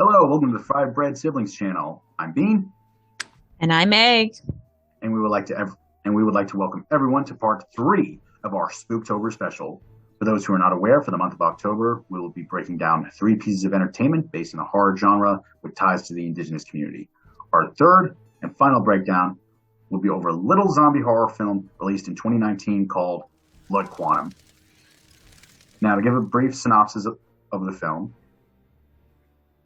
Hello, welcome to the Fried Bread Siblings channel. I'm Bean, And I'm Meg. and we would like to welcome everyone to part 3 of our Spooktober special. For those who are not aware, for the month of October, we will be breaking down 3 pieces of entertainment based in the horror genre with ties to the indigenous community. Our third and final breakdown will be over a little zombie horror film released in 2019 called Blood Quantum. Now, to give a brief synopsis of the film,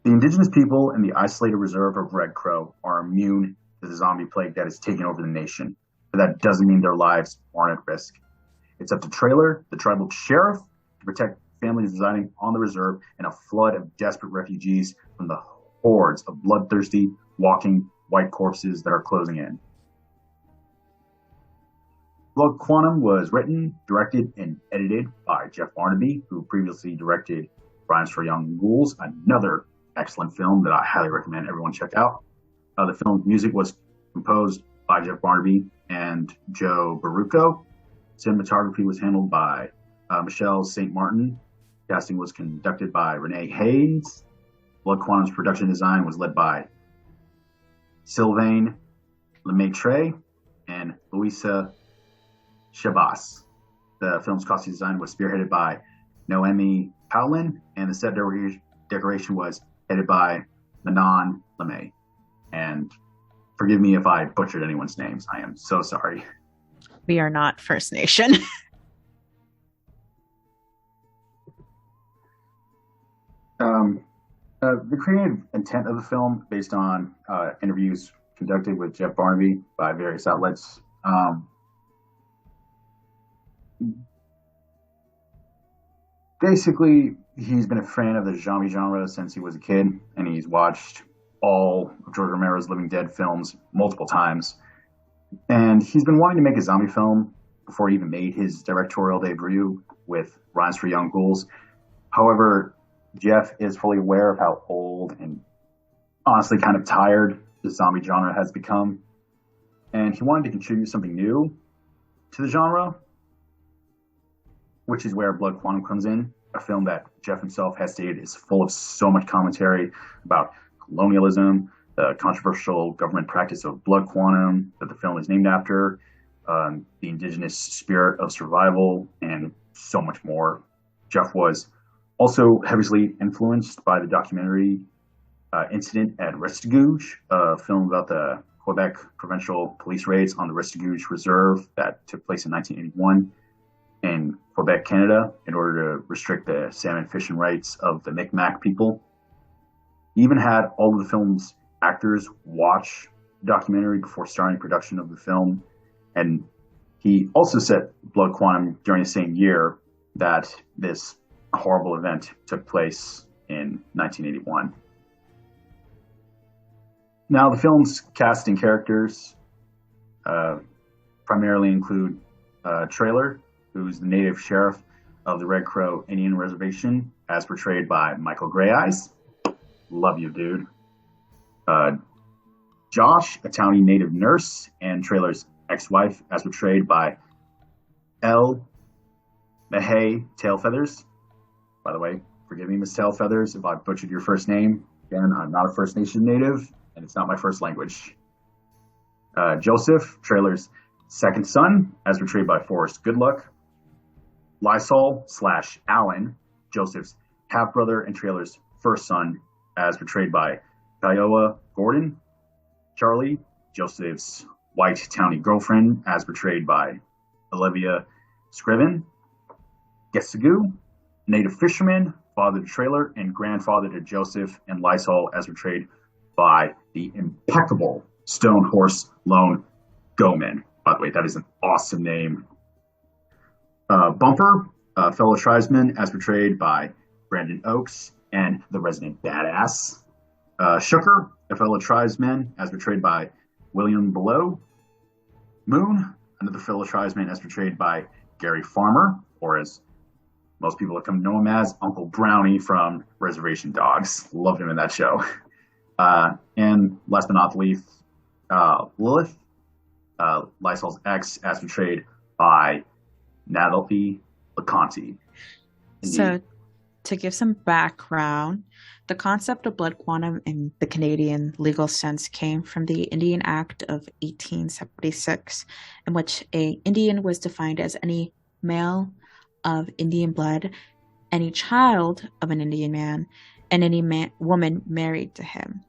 the indigenous people in the isolated reserve of Red Crow are immune to the zombie plague that has taken over the nation, but that doesn't mean their lives aren't at risk. It's up to Trailer, the tribal sheriff, to protect families residing on the reserve and a flood of desperate refugees from the hordes of bloodthirsty, walking white corpses that are closing in. Blood Quantum was written, directed, and edited by Jeff Barnaby, who previously directed Brian's for Young Ghouls, another excellent film that I highly recommend everyone check out. The film's music was composed by Jeff Barnaby and Joe Baruco. Cinematography was handled by Michelle St. Martin. Casting was conducted by Renee Haynes. Blood Quantum's production design was led by Sylvain Lemaitre and Louisa Shabas. The film's costume design was spearheaded by Noemi Powlin, and the set decoration was headed by Manon LeMay. And forgive me if I butchered anyone's names. I am so sorry. We are not First Nation. The creative intent of the film, based on interviews conducted with Jeff Barnaby by various outlets, basically, he's been a fan of the zombie genre since he was a kid, and he's watched all of George Romero's Living Dead films multiple times. And he's been wanting to make a zombie film before he even made his directorial debut with Rhymes for Young Ghouls. However, Jeff is fully aware of how old and honestly kind of tired the zombie genre has become. And he wanted to contribute something new to the genre, which is where Blood Quantum comes in, a film that Jeff himself has stated is full of so much commentary about colonialism, the controversial government practice of blood quantum that the film is named after, the indigenous spirit of survival, and so much more. Jeff was also heavily influenced by the documentary Incident at Restigouge, a film about the Quebec provincial police raids on the Restigouge Reserve that took place in 1981 in Quebec, Canada, in order to restrict the salmon fishing rights of the Mi'kmaq people. He even had all of the film's actors watch the documentary before starting production of the film. And he also set Blood Quantum during the same year that this horrible event took place in 1981. Now, the film's cast and characters primarily include Trailer, who's the native sheriff of the Red Crow Indian Reservation, as portrayed by Michael Greyeyes. Love you, dude. Josh, a townie native nurse, and Trailer's ex-wife, as portrayed by Elle Mahay Tailfeathers. By the way, forgive me, Miss Tailfeathers, if I butchered your first name. Again, I'm not a First Nation native, and it's not my first language. Joseph, Trailer's second son, as portrayed by Forrest Goodluck. Lysol / Alan, Joseph's half-brother and Trailer's first son, as portrayed by Kiowa Gordon. Charlie, Joseph's white townie girlfriend, as portrayed by Olivia Scriven. Gestagu, native fisherman, father to Trailer, and grandfather to Joseph and Lysol, as portrayed by the impeccable Stone Horse Lone Goman. By the way, that is an awesome name. Bumper, a fellow tribesman, as portrayed by Brandon Oakes and the resident badass. Shooker, a fellow tribesman, as portrayed by William Below. Moon, another fellow tribesman, as portrayed by Gary Farmer, or as most people have come to know him as, Uncle Brownie from Reservation Dogs. Loved him in that show. And last but not least, Lilith, Lysol's ex, as portrayed by Natalie LeConte. So To give some background, the concept of blood quantum in the Canadian legal sense came from the Indian Act of 1876, in which a Indian was defined as any male of Indian blood, any child of an Indian man, and any woman married to him,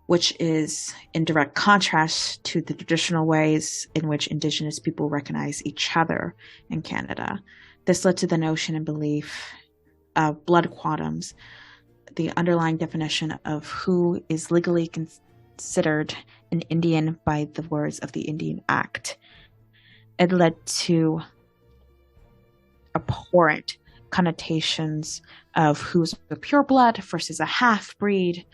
which is in direct contrast to the traditional ways in which Indigenous people recognize each other in Canada. This led to the notion and belief of blood quantums, the underlying definition of who is legally considered an Indian by the words of the Indian Act. It led to abhorrent connotations of who's a pureblood versus a half-breed,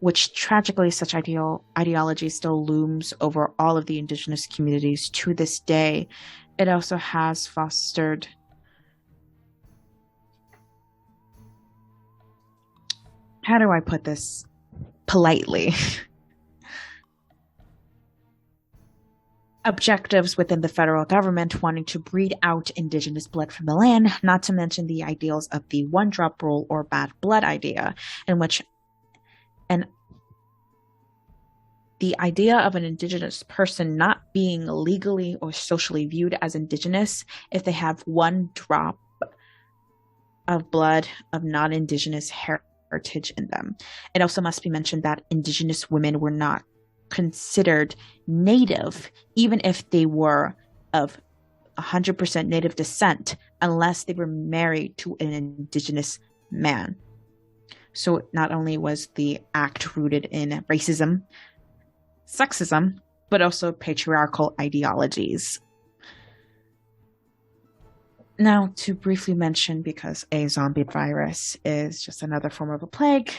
which tragically such ideology still looms over all of the Indigenous communities to this day. It also has fostered how do I put this politely? Objectives within the federal government wanting to breed out Indigenous blood from the land, not to mention the ideals of the one-drop rule or bad blood idea, in which the idea of an Indigenous person not being legally or socially viewed as Indigenous if they have one drop of blood of non-Indigenous heritage in them. It also must be mentioned that Indigenous women were not considered Native, even if they were of 100% Native descent, unless they were married to an Indigenous man. So not only was the act rooted in racism, sexism, but also patriarchal ideologies. Now, to briefly mention, because a zombie virus is just another form of a plague,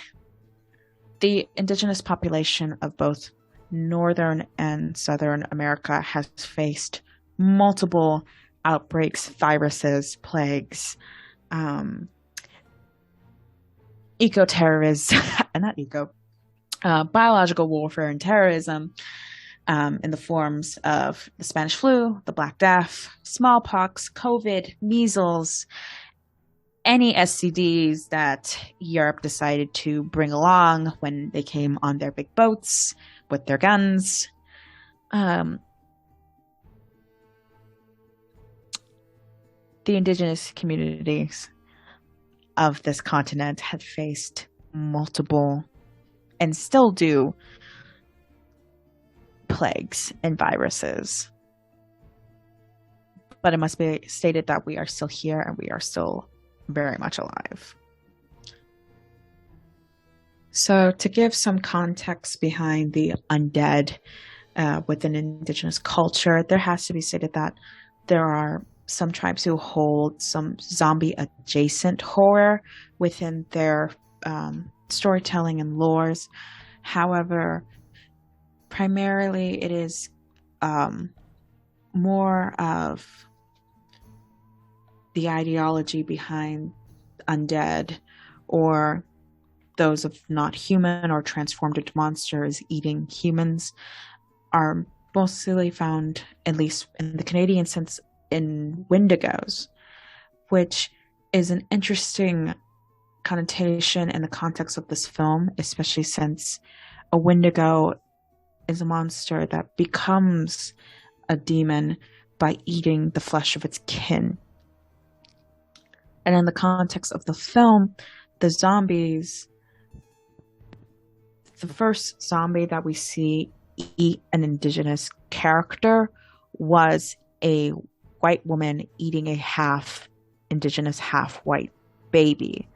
the Indigenous population of both Northern and Southern America has faced multiple outbreaks, viruses, plagues, biological warfare and terrorism in the forms of the Spanish flu, the Black Death, smallpox, COVID, measles, any STDs that Europe decided to bring along when they came on their big boats with their guns. The Indigenous communities of this continent had faced multiple, and still do, plagues and viruses. But it must be stated that we are still here and we are still very much alive. So to give some context behind the undead within Indigenous culture, there has to be stated that there are some tribes who hold some zombie adjacent horror within their storytelling and lores. However, primarily it is more of the ideology behind undead, or those of not human or transformed into monsters eating humans, are mostly found, at least in the Canadian sense, in Wendigos, which is an interesting connotation in the context of this film, especially since a Wendigo is a monster that becomes a demon by eating the flesh of its kin. And in the context of the film, the zombies, the first zombie that we see eat an Indigenous character was a white woman eating a half Indigenous, half white baby,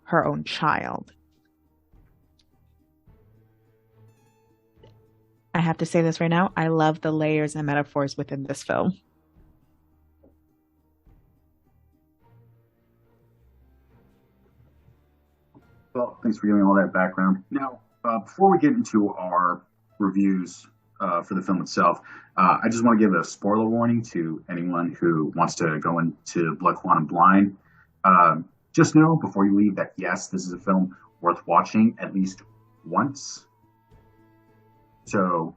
her own child. I have to say this right now. I love the layers and metaphors within this film. Well, thanks for giving all that background. Now, before we get into our reviews for the film itself, I just want to give a spoiler warning to anyone who wants to go into Blood Quantum blind. Just know before you leave that, yes, this is a film worth watching at least once. So,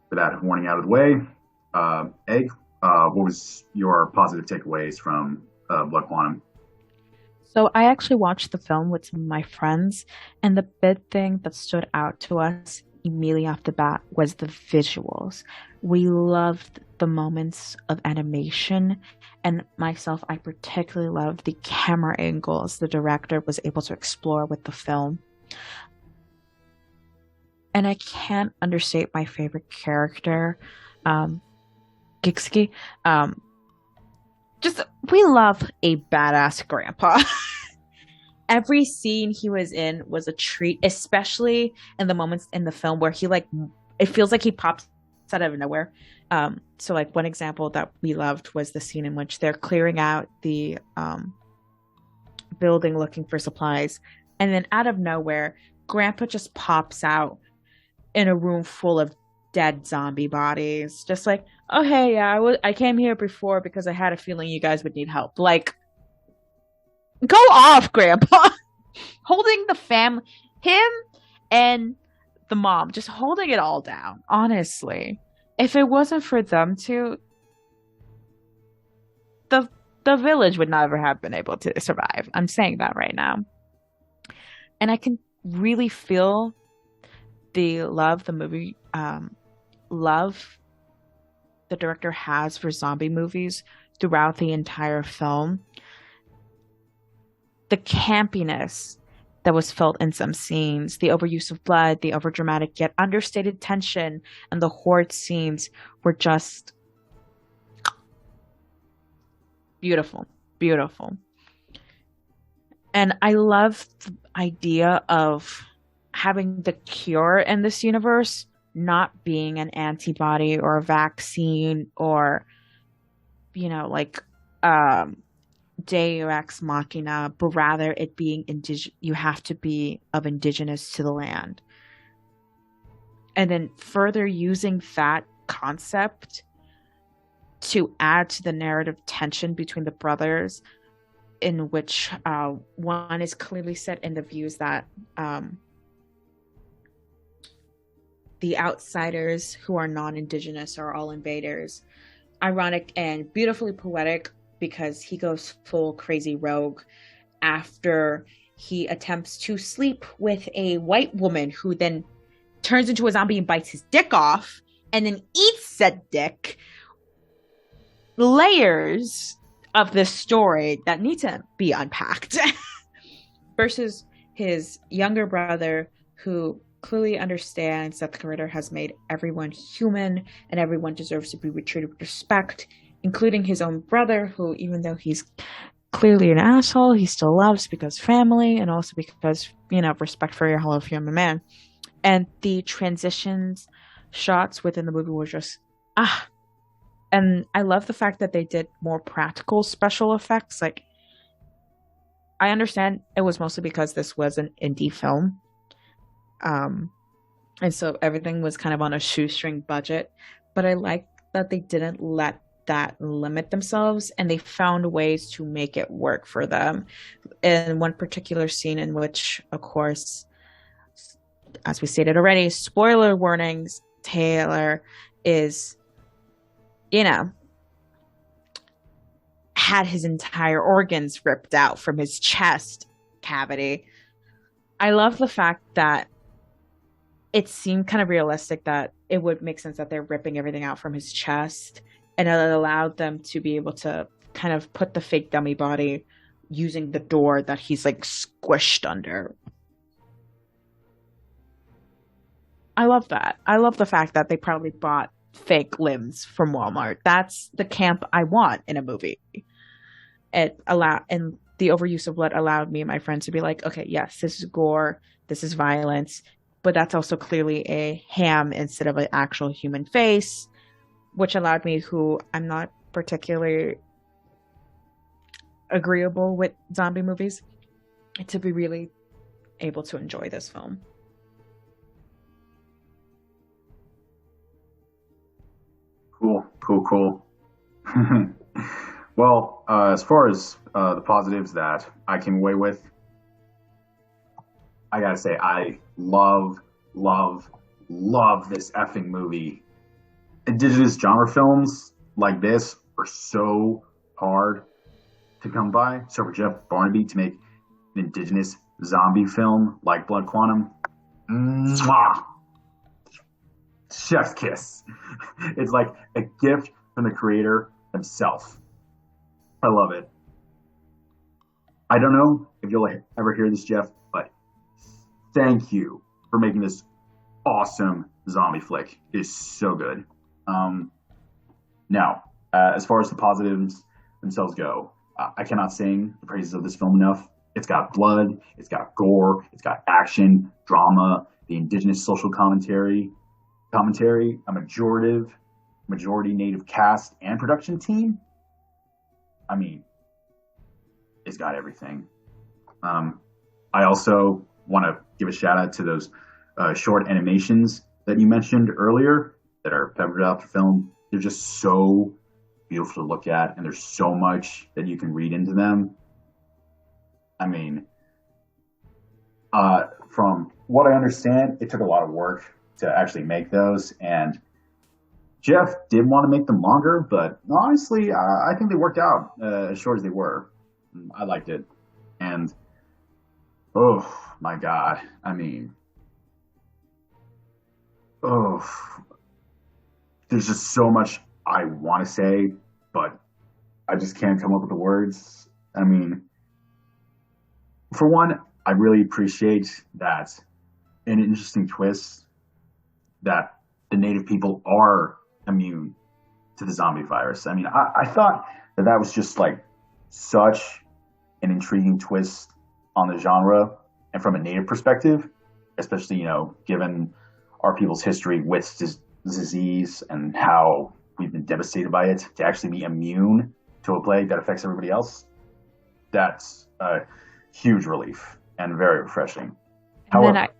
with that warning out of the way, Egg, what was your positive takeaways from Blood Quantum? So I actually watched the film with some of my friends, and the big thing that stood out to us immediately off the bat was the visuals. We loved the moments of animation, and myself, I particularly loved the camera angles the director was able to explore with the film. And I can't understate my favorite character, um, Gixki. Um, just we love a badass grandpa. Every scene he was in was a treat, especially in the moments in the film where he like it feels like he pops out of nowhere. So like one example that we loved was the scene in which they're clearing out the building looking for supplies, and then out of nowhere, Grandpa just pops out in a room full of dead zombie bodies, just like, oh hey, yeah, I came here before because I had a feeling you guys would need help. Like, go off, Grandpa. Holding the family, him and the mom, just holding it all down. Honestly, if it wasn't for them two, the the village would never have been able to survive. I'm saying that right now, and I can really feel the love the movie love the director has for zombie movies throughout the entire film. The campiness that was felt in some scenes, the overuse of blood, the overdramatic yet understated tension, and the horde scenes were just beautiful, beautiful. And I love the idea of having the cure in this universe not being an antibody or a vaccine or, like um Deus Ex Machina, but rather it being you have to be of indigenous to the land. And then further using that concept to add to the narrative tension between the brothers, in which one is clearly set in the views that the outsiders who are non-indigenous are all invaders. Ironic and beautifully poetic because he goes full crazy rogue after he attempts to sleep with a white woman who then turns into a zombie and bites his dick off and then eats said dick. Layers of this story that need to be unpacked. Versus his younger brother, who clearly understands that the creator has made everyone human and everyone deserves to be treated with respect, including his own brother, who, even though he's clearly an asshole, he still loves because family and also because, respect for your fellow human man. And the transitions shots within the movie were just, and I love the fact that they did more practical special effects. Like, I understand it was mostly because this was an indie film. And so everything was kind of on a shoestring budget. But I like that they didn't let that limit themselves and they found ways to make it work for them. In one particular scene in which, of course, as we stated already, spoiler warnings, Taylor is, had his entire organs ripped out from his chest cavity. I love the fact that it seemed kind of realistic that it would make sense that they're ripping everything out from his chest, and it allowed them to be able to kind of put the fake dummy body using the door that he's like squished under. I love that. I love the fact that they probably bought fake limbs from Walmart. That's the camp I want in a movie. And the overuse of blood allowed me and my friends to be like, okay, yes, this is gore, this is violence, but that's also clearly a ham instead of an actual human face, which allowed me, who I'm not particularly agreeable with zombie movies, to be really able to enjoy this film. Cool. Well, as far as the positives that I came away with, I gotta say, I love this effing movie. Indigenous genre films like this are so hard to come by. So for Jeff Barnaby to make an indigenous zombie film like Blood Quantum, mwah, chef's kiss. It's like a gift from the creator himself. I love it. I don't know if you'll ever hear this, Jeff, but thank you for making this awesome zombie flick. It is so good. Um, Now, as far as the positives themselves go, I cannot sing the praises of this film enough. It's got blood, it's got gore, it's got action, drama, the indigenous social commentary, a majority native cast and production team. I mean, it's got everything. I also want to give a shout out to those short animations that you mentioned earlier that are peppered out the film. They're just so beautiful to look at, and there's so much that you can read into them. I mean, from what I understand, it took a lot of work to actually make those, and Jeff did want to make them longer, but honestly, I think they worked out as short as they were. I liked it, and oh my god, I mean, oh, there's just so much I want to say, but I just can't come up with the words. I mean, for one, I really appreciate that an interesting twist that the native people are immune to the zombie virus. I mean, I thought that that was just like such an intriguing twist on the genre and from a native perspective, especially, given our people's history with disease and how we've been devastated by it, to actually be immune to a plague that affects everybody else. That's a huge relief and very refreshing. And then However,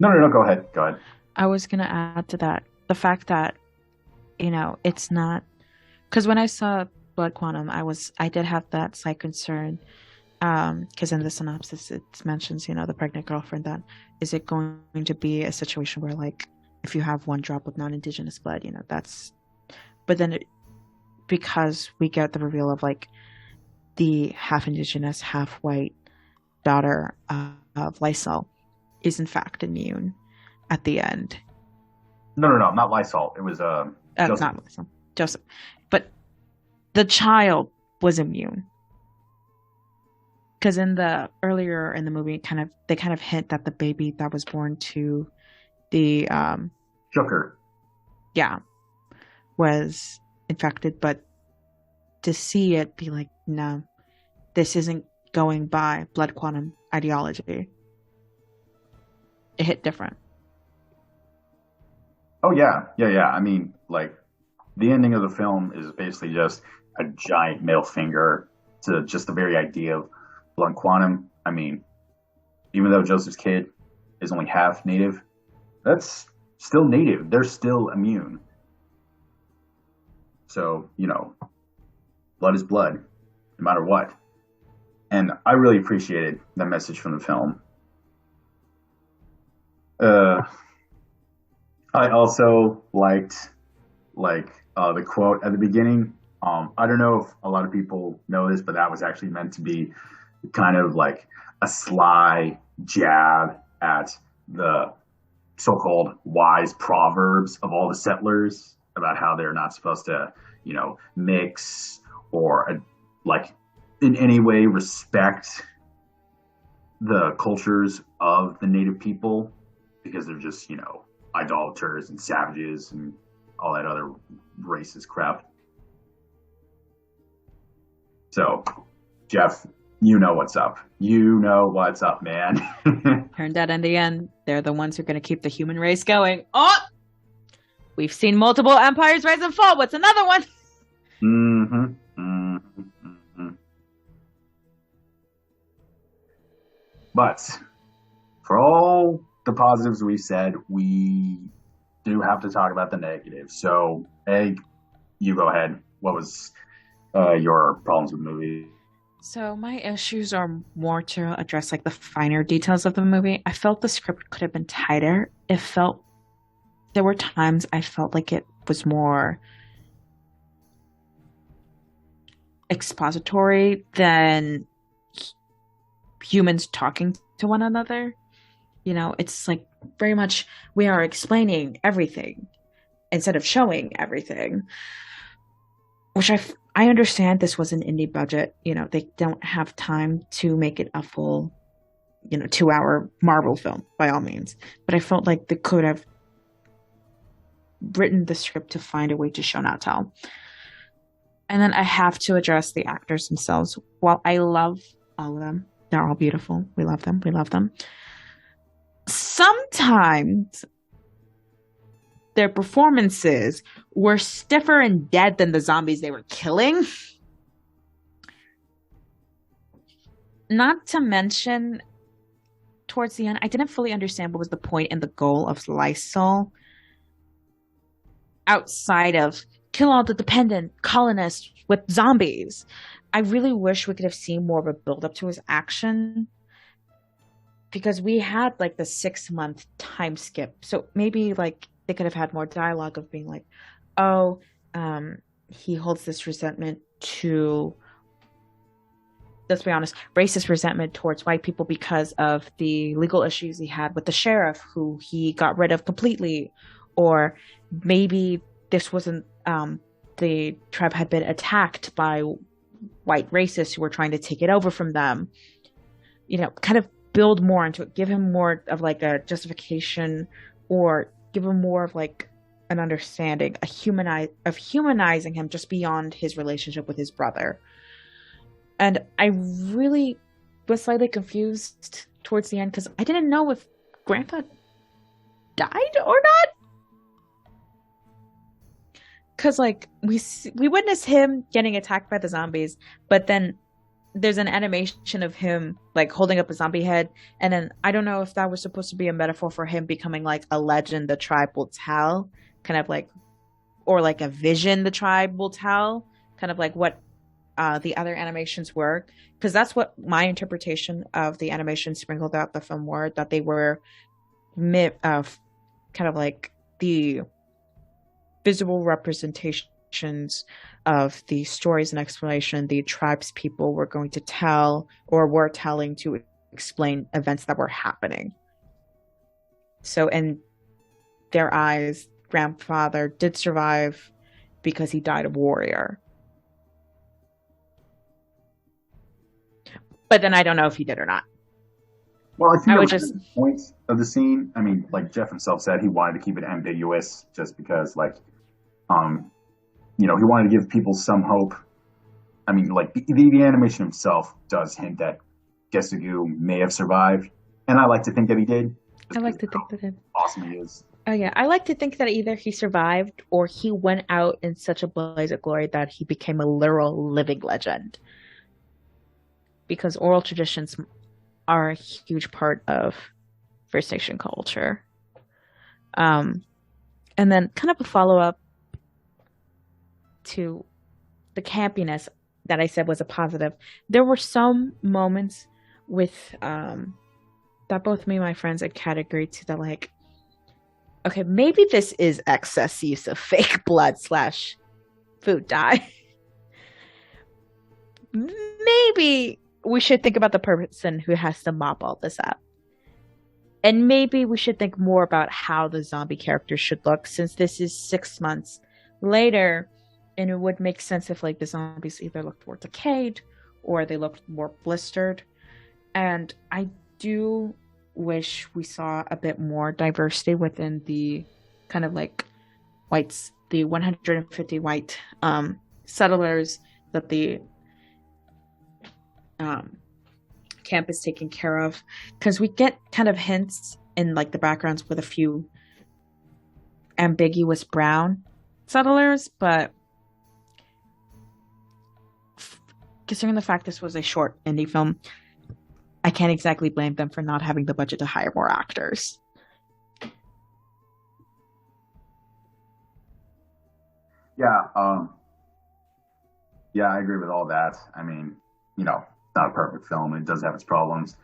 no, go ahead. Go ahead. I was going to add to that the fact that, it's not, because when I saw Blood Quantum, I did have that slight concern, because in the synopsis it mentions, the pregnant girlfriend, that is it going to be a situation where, like, if you have one drop of non-indigenous blood, but then because we get the reveal of, like, the half indigenous, half white daughter of Lysol is in fact immune at the end. No, not Lysol. It was Joseph. Not Lysol, Joseph, but the child was immune. Because earlier in the movie, they kind of hint that the baby that was born to the Joker. Yeah, was infected, but to see it be like, no, this isn't going by Blood Quantum ideology. It hit different. Oh yeah. I mean, like, the ending of the film is basically just a giant middle finger to just the very idea of Blood Quantum. I mean, even though Joseph's kid is only half native, that's still native. They're still immune. So, blood is blood, no matter what. And I really appreciated the message from the film. I also liked, the quote at the beginning. I don't know if a lot of people know this, but that was actually meant to be kind of like a sly jab at the so-called wise proverbs of all the settlers about how they're not supposed to, mix or like in any way respect the cultures of the native people because they're just, idolaters and savages and all that other racist crap. So, Jeff, you know what's up. You know what's up, man. Turned out in the end, they're the ones who are going to keep the human race going. Oh! We've seen multiple empires rise and fall. What's another one? But for all the positives we said, we do have to talk about the negatives. So, Egg, you go ahead. What was your problems with the movie? So my issues are more to address, like, the finer details of the movie. I felt the script could have been tighter. There were times I felt like it was more expository than humans talking to one another. You know, it's like very much we are explaining everything instead of showing everything, which I understand this was an indie budget. You know, they don't have time to make it a full, 2-hour Marvel film by all means. But I felt like they could have written the script to find a way to show not tell. And then I have to address the actors themselves. While I love all of them, they're all beautiful. We love them. We love them. Sometimes their performances were stiffer and dead than the zombies they were killing. Not to mention, towards the end, I didn't fully understand what was the point and the goal of Lysol outside of kill all the dependent colonists with zombies. I really wish we could have seen more of a build up to his action because we had like the 6-month time skip. So maybe like they could have had more dialogue of being like, oh, he holds this resentment to, let's be honest, racist resentment towards white people because of the legal issues he had with the sheriff who he got rid of completely. Or maybe this wasn't, the tribe had been attacked by white racists who were trying to take it over from them. You know, kind of build more into it, give him more of like a justification or give him more of like an understanding, humanizing him just beyond his relationship with his brother. And I really was slightly confused towards the end because I didn't know if Grandpa died or not. Because like we witness him getting attacked by the zombies, but then there's an animation of him like holding up a zombie head, and then I don't know if that was supposed to be a metaphor for him becoming like a legend the tribe will tell, kind of like, or like a vision the tribe will tell, kind of like what the other animations were, because that's what my interpretation of the animation sprinkled out the film were, that they were kind of like the visible representations of the stories and explanation the tribes people were going to tell or were telling to explain events that were happening. So in their eyes, grandfather did survive because he died a warrior. But then I don't know if he did or not. Well, I think that was the point of the scene. I mean, like Jeff himself said, he wanted to keep it ambiguous just because, like, he wanted to give people some hope. I mean, like, the animation himself does hint that Gesugu may have survived, and I like to think that he did. I like to think that he did. Awesome he is. Oh, yeah. I like to think that either he survived or he went out in such a blaze of glory that he became a literal living legend. Because oral traditions are a huge part of First Nation culture. And then kind of a follow-up to the campiness that I said was a positive. There were some moments with that both me and my friends had categorized to that, like, okay, maybe this is excess use of fake blood / food dye. Maybe we should think about the person who has to mop all this up. And maybe we should think more about how the zombie characters should look, since this is 6 months later, and it would make sense if like the zombies either looked more decayed or they looked more blistered. And I do wish we saw a bit more diversity within the kind of like whites, the 150 white settlers that the camp is taken care of, because we get kind of hints in like the backgrounds with a few ambiguous brown settlers, but considering the fact this was a short indie film, I can't exactly blame them for not having the budget to hire more actors. Yeah, I agree with all that. I mean, not a perfect film. It does have its problems.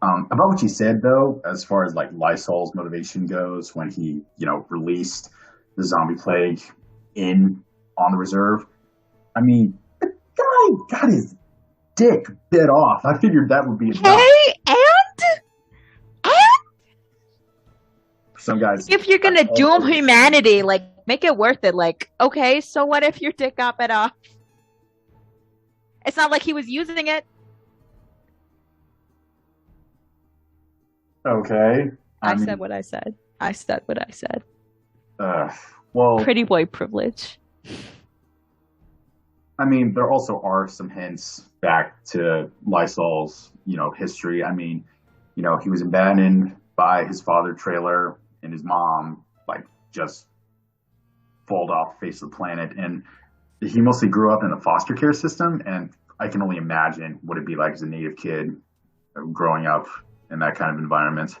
About what you said, though, as far as like Lysol's motivation goes, when he, released the zombie plague on the reserve. I mean, the guy got his dick bit off. I figured that would be enough. Hey, and Some guys, if you're gonna doom humanity, like make it worth it. Like, okay, so what if your dick got bit off? It's not like he was using it. okay. I said what I said. I said what I said. Uh, well, Pretty boy privilege. I mean, there also are some hints back to Lysol's, history. I mean, he was abandoned by his father trailer and his mom, like, just fall off the face of the planet. And he mostly grew up in the foster care system. And I can only imagine what it'd be like as a native kid growing up in that kind of environment.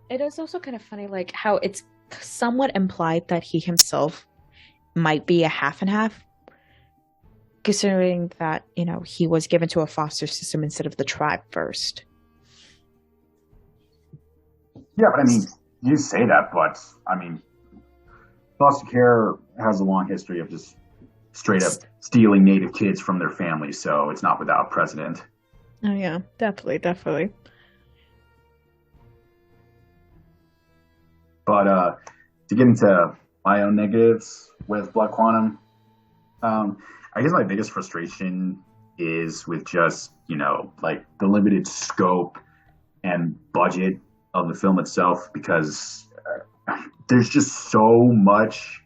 It is also kind of funny, like how it's somewhat implied that he himself might be a half and half, considering that, he was given to a foster system instead of the tribe first. Yeah, but I mean, you say that, but I mean, foster care has a long history of just straight up stealing native kids from their families, so it's not without precedent. Oh yeah, definitely, definitely. But to get into my own negatives with Blood Quantum, I guess my biggest frustration is with just, like the limited scope and budget of the film itself, because there's just so much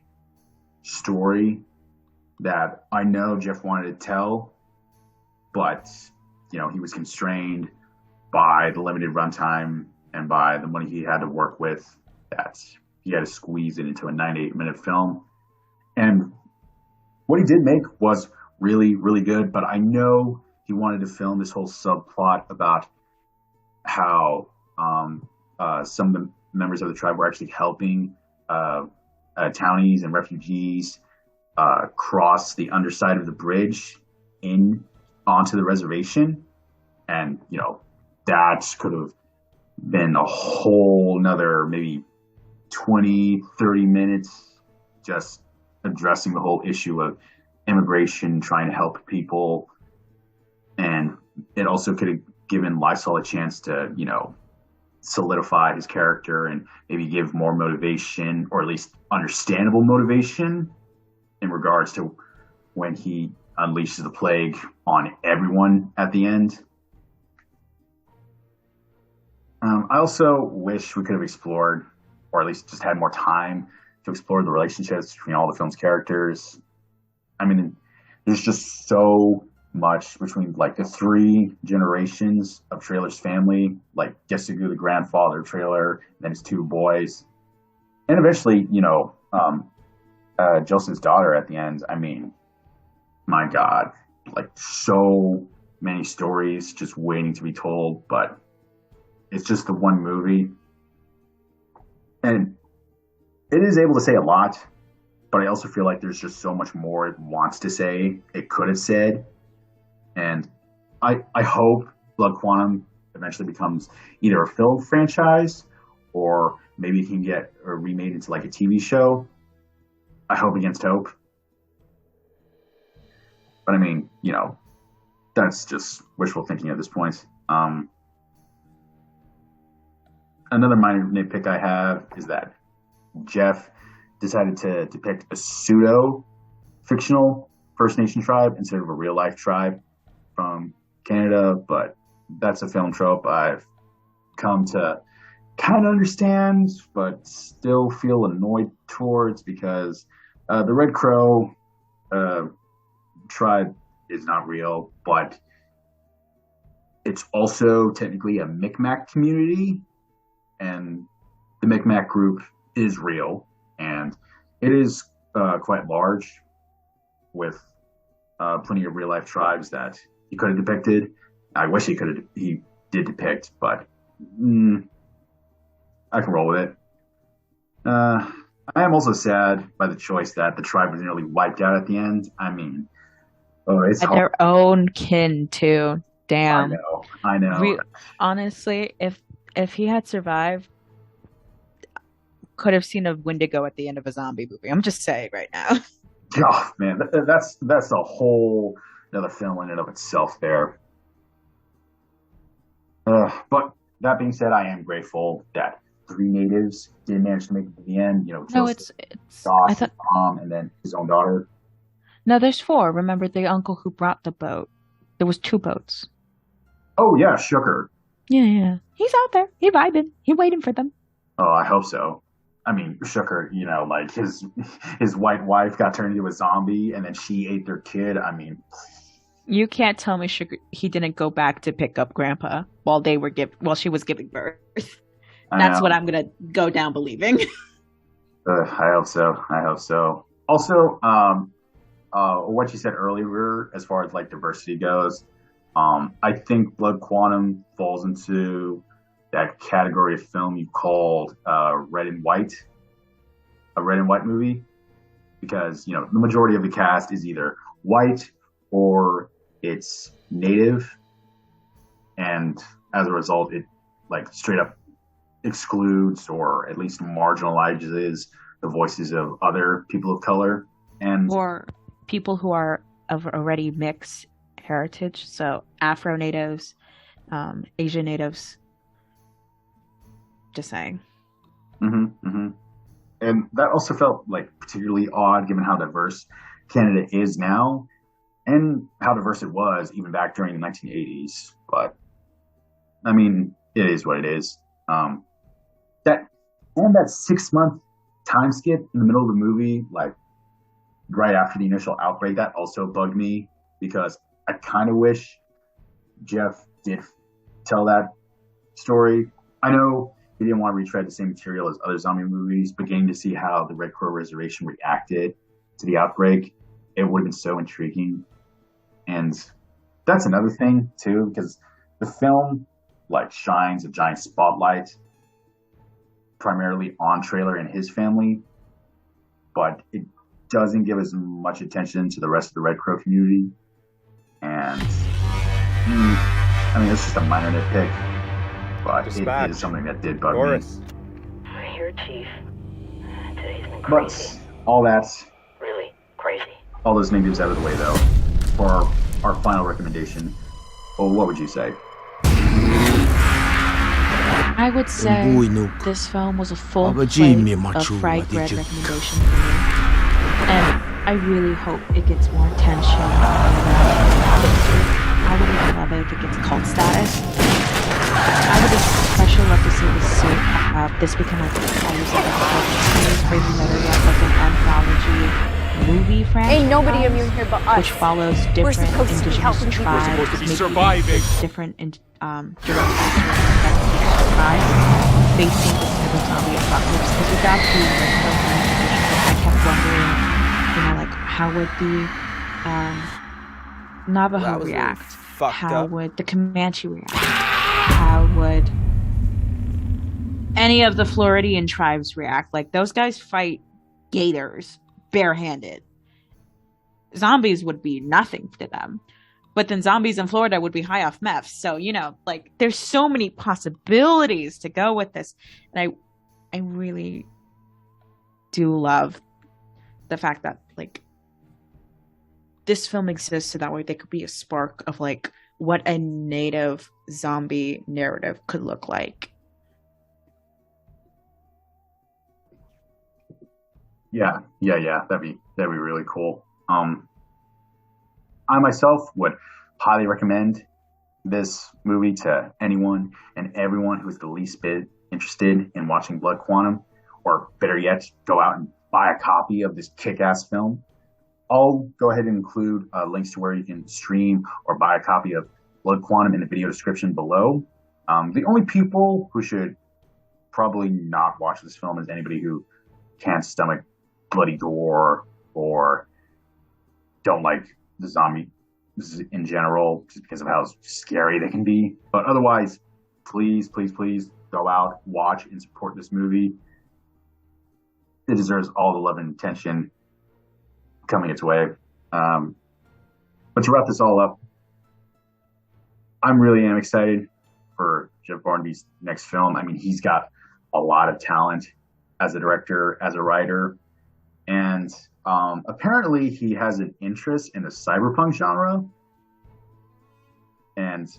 story that I know Jeff wanted to tell, but, he was constrained by the limited runtime and by the money he had to work with, that he had to squeeze it into a 98-minute film. And what he did make was really, really good, but I know he wanted to film this whole subplot about how some of the members of the tribe were actually helping townies and refugees cross the underside of the bridge in onto the reservation. And, that could have been a whole nother maybe 20, 30 minutes just addressing the whole issue of immigration, trying to help people. And it also could have given Lysol a chance to, solidify his character and maybe give more motivation, or at least understandable motivation, in regards to when he unleashes the plague on everyone at the end. I also wish we could have explored, or at least just had more time to explore the relationships between all the film's characters. I mean, there's just so much between like the three generations of Trailer's family, like Jessica, the grandfather, Trailer, then his two boys, and eventually, Joseph's daughter at the end. I mean, my God, like so many stories just waiting to be told, but it's just the one movie. And it is able to say a lot, but I also feel like there's just so much more it wants to say, it could have said. And I hope Blood Quantum eventually becomes either a film franchise, or maybe it can get remade into like a TV show. I hope against hope. But I mean, that's just wishful thinking at this point. Another minor nitpick I have is that Jeff decided to depict a pseudo fictional First Nation tribe instead of a real life tribe from Canada, but that's a film trope I've come to kind of understand, but still feel annoyed towards, because the Red Crow tribe is not real, but it's also technically a Micmac community, and the Micmac group is real, and it is quite large, with plenty of real life tribes that he could have depicted. I wish he did depict, but I can roll with it. I am also sad by the choice that the tribe was nearly wiped out at the end. I mean, it's At hard. their own kin too. Damn. I know. Honestly, if he had survived, could have seen a Wendigo at the end of a zombie movie. I'm just saying right now. Oh man, that's a whole another film in and of itself there. But that being said, I am grateful that three natives did manage to make it to the end. You know, No, Joseph, I Josh, his thought mom, and then his own daughter. no, there's four. Remember the uncle who brought the boat? There was two boats. Oh yeah, Sugar. Yeah, yeah. He's out there. He vibing. He waiting for them. Oh, I hope so. I mean, Sugar, you know, like his white wife got turned into a zombie, and then she ate their kid. I mean, You can't tell me Sugar he didn't go back to pick up Grandpa while she was giving birth. I That's what know. I'm gonna go down believing. I hope so. I hope so. Also, what you said earlier, as far as like diversity goes, I think Blood Quantum falls into that category of film you called red and white, a red and white movie, because you know the majority of the cast is either white or it's native, and as a result, it like straight up excludes or at least marginalizes the voices of other people of color. And Or people who are of already mixed heritage, so Afro natives, Asian natives. Just saying. mhm. And that also felt like particularly odd given how diverse Canada is now and how diverse it was even back during the 1980s. But I mean, it is what it is. That and that 6 month time skip in the middle of the movie, like right after the initial outbreak, that also bugged me because I kind of wish Jeff did tell that story. I know he didn't want to retread the same material as other zombie movies, but getting to see how the Red Crow Reservation reacted to the outbreak, it would have been so intriguing. And that's another thing too, because the film like shines a giant spotlight primarily on Trailer and his family, but it doesn't give as much attention to the rest of the Red Crow community. And I mean, it's just a minor nitpick, but it is Dispatch. something that did bug me. Norris. I hear, Chief. Today's been But crazy. all that, Really crazy. all those negatives out of the way, though, for our final recommendation, well, what would you say? I would say Boy, no. this film was a full Aber plate Jimmy, of macho, fried what bread did you- recommendation for me. And I really hope it gets more attention. I would even love it if it gets cult status. I would especially love to see this become like I use it as a maybe better yet, like an anthology movie franchise. Ain't nobody immune here but us. Which follows We're different supposed to be indigenous helping people. tribes. We're supposed to be maybe surviving. different directions tribes facing this type of zombie apocalypse. Because without the I kept wondering, you know, like how would the Navajo That was a little react? fucked How up. would the Comanche react? How would any of the Floridian tribes react? Like those guys fight gators barehanded. Zombies would be nothing to them. But then zombies in Florida would be high off meth. So, you know, like there's so many possibilities to go with this. And I really do love the fact that like this film exists so that way there could be a spark of like what a native zombie narrative could look like. Yeah. That'd be really cool. I myself would highly recommend this movie to anyone and everyone who's the least bit interested in watching Blood Quantum, or better yet, go out and buy a copy of this kick-ass film. I'll go ahead and include links to where you can stream or buy a copy of Blood Quantum in the video description below. The only people who should probably not watch this film is anybody who can't stomach bloody gore or don't like the zombies in general just because of how scary they can be. But otherwise, please go out, watch, and support this movie. It deserves all the love and attention coming its way. But to wrap this all up, I'm really am excited for Jeff Barnaby's next film. I mean, he's got a lot of talent as a director, as a writer, and apparently he has an interest in the cyberpunk genre, And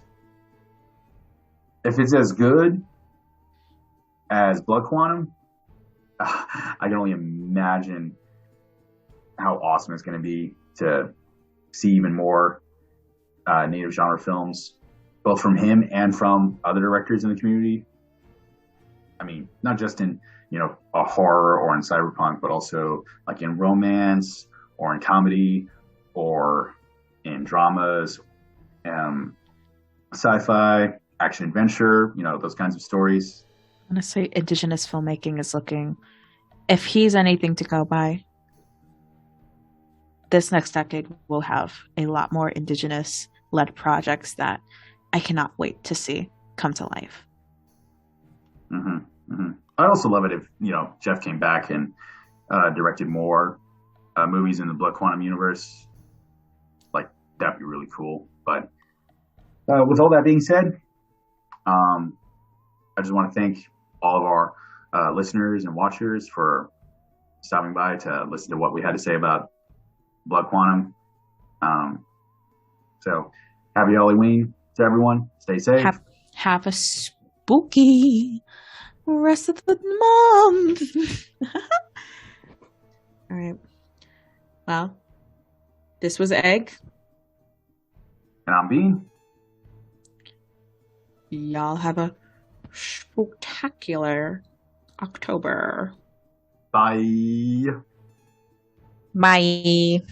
if it's as good as Blood Quantum, I can only imagine how awesome it's going to be to see even more native genre films, both from him and from other directors in the community. I mean, not just in a horror or in cyberpunk, but also like in romance or in comedy or in dramas, sci-fi, action adventure. Those kinds of stories. Honestly, indigenous filmmaking is looking, if he's anything to go by, this next decade will have a lot more indigenous-led projects that I cannot wait to see come to life. Mm-hmm, mm-hmm. I'd also love it if Jeff came back and directed more movies in the Blood Quantum universe. Like, that'd be really cool. But with all that being said, I just want to thank all of our listeners and watchers for stopping by to listen to what we had to say about Blood Quantum. So happy Halloween to everyone. Stay safe. Have a spooky rest of the month. All right. Well, this was Egg. And I'm Bean. Y'all have a spectacular October. Bye. Bye.